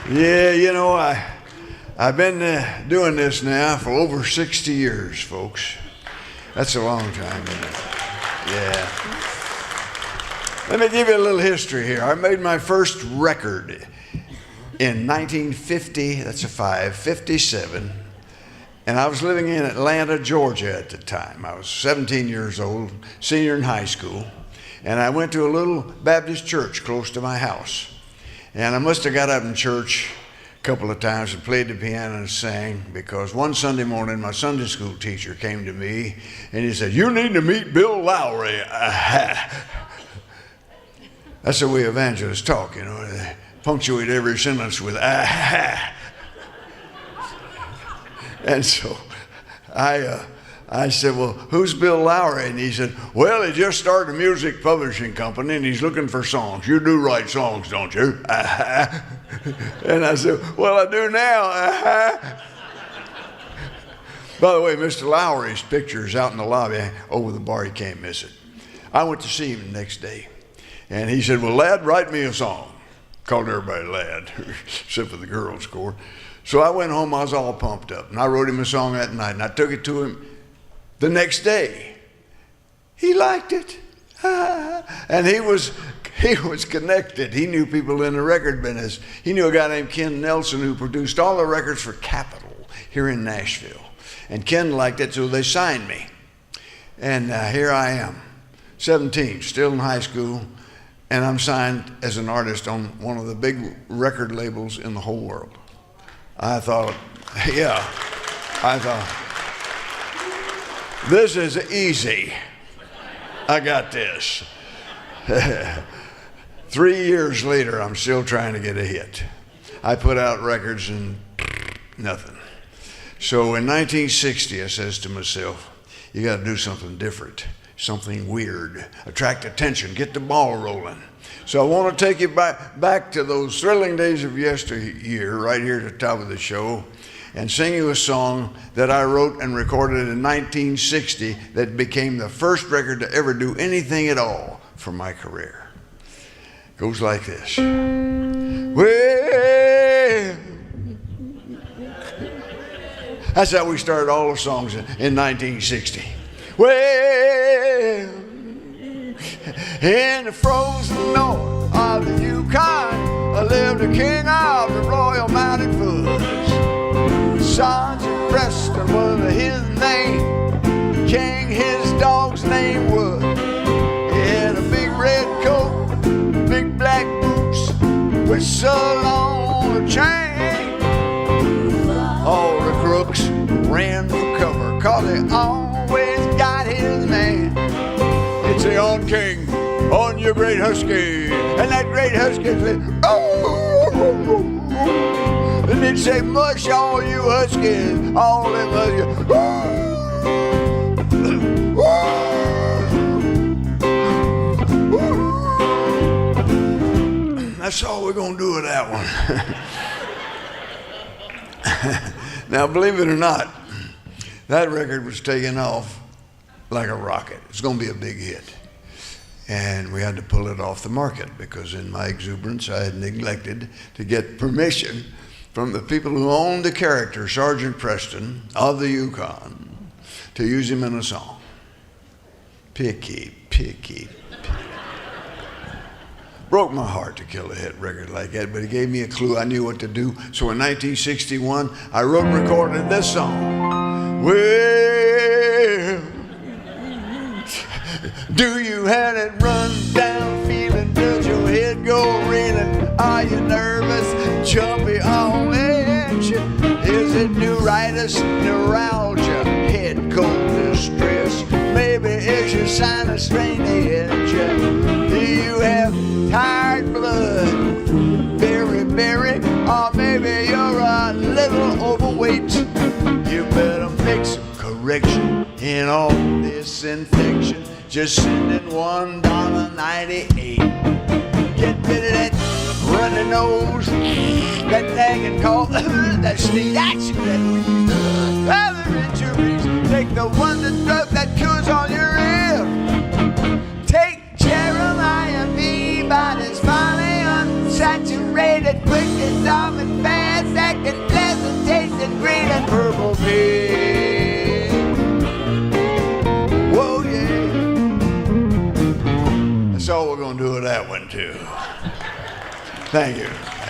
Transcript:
Yeah, you know, I've been doing this now for over 60 years, folks. That's a long time, isn't it? Yeah. Let me give you a little history here. I made my first record in 1950, that's a 57, and I was living in Atlanta, Georgia at the time. I was 17 years old, senior in high school, and I went to a little Baptist church close to my house. And I must have got up in church a couple of times and played the piano and sang, because one Sunday morning my Sunday school teacher came to me and he said, "You need to meet Bill Lowry." That's the way evangelists talk, you know. They punctuate every sentence with "ah." And so I said, "Well, who's Bill Lowry?" And he said, "Well, he just started a music publishing company and he's looking for songs. You do write songs, don't you?" And I said, "Well, I do now." By the way, Mr. Lowry's picture is out in the lobby over the bar. You can't miss it. I went to see him the next day. And he said, "Well, lad, write me a song." Called everybody lad, except for the girls, of course. So I went home, I was all pumped up. And I wrote him a song that night, and I took it to him the next day. He liked it. And he was connected. He knew people in the record business. He knew a guy named Ken Nelson who produced all the records for Capitol here in Nashville. And Ken liked it, so they signed me. And here I am, 17, still in high school, and I'm signed as an artist on one of the big record labels in the whole world. I thought, this is easy. I got this. 3 years later, I'm still trying to get a hit. I put out records and nothing. So in 1960, I says to myself, you got to do something different, something weird, attract attention, get the ball rolling. So I want to take you back to those thrilling days of yesteryear, right here at the top of the show, and sing you a song that I wrote and recorded in 1960 that became the first record to ever do anything at all for my career. It goes like this. Well, that's how we started all the songs in 1960. Well, in the frozen north of the Yukon lived a king of the Royal Mounted Foods. Sergeant Preston was his name. King, his dog's name was. He had a big red coat, big black boots, whistle on a chain. All the crooks ran for cover, 'cause he always got his man. He'd say, "On King, on your great husky," and that great husky said, "Oh." And they'd say, "Mush all you huskies, all them huskies." That's all we're going to do with that one. Now, believe it or not, that record was taken off like a rocket. It's going to be a big hit. And we had to pull it off the market because in my exuberance, I had neglected to get permission from the people who owned the character, Sergeant Preston of the Yukon, to use him in a song. Picky. Broke my heart to kill a hit record like that, but it gave me a clue. I knew what to do. So in 1961, I wrote and recorded this song. Well, do you have it run down feeling? Does your head go reeling? Are you nervous, jumpy on edge? Is it neuritis, neuralgia, head cold distress? Maybe it's your sinus strain edge. Do you have tired blood, berry, or maybe you're a little overweight? You better make some correction in all this infection. Just send in $1.98. Get rid of that runny nose, that nagging cough, that sneeze, that's that wheeze. Other injuries, take the wonder drug that cures all your ill. Take Jeremiah Peabody's finally unsaturated, quick dissolving your pain. Whoa, yeah. That's all we're gonna do with that one too. Thank you.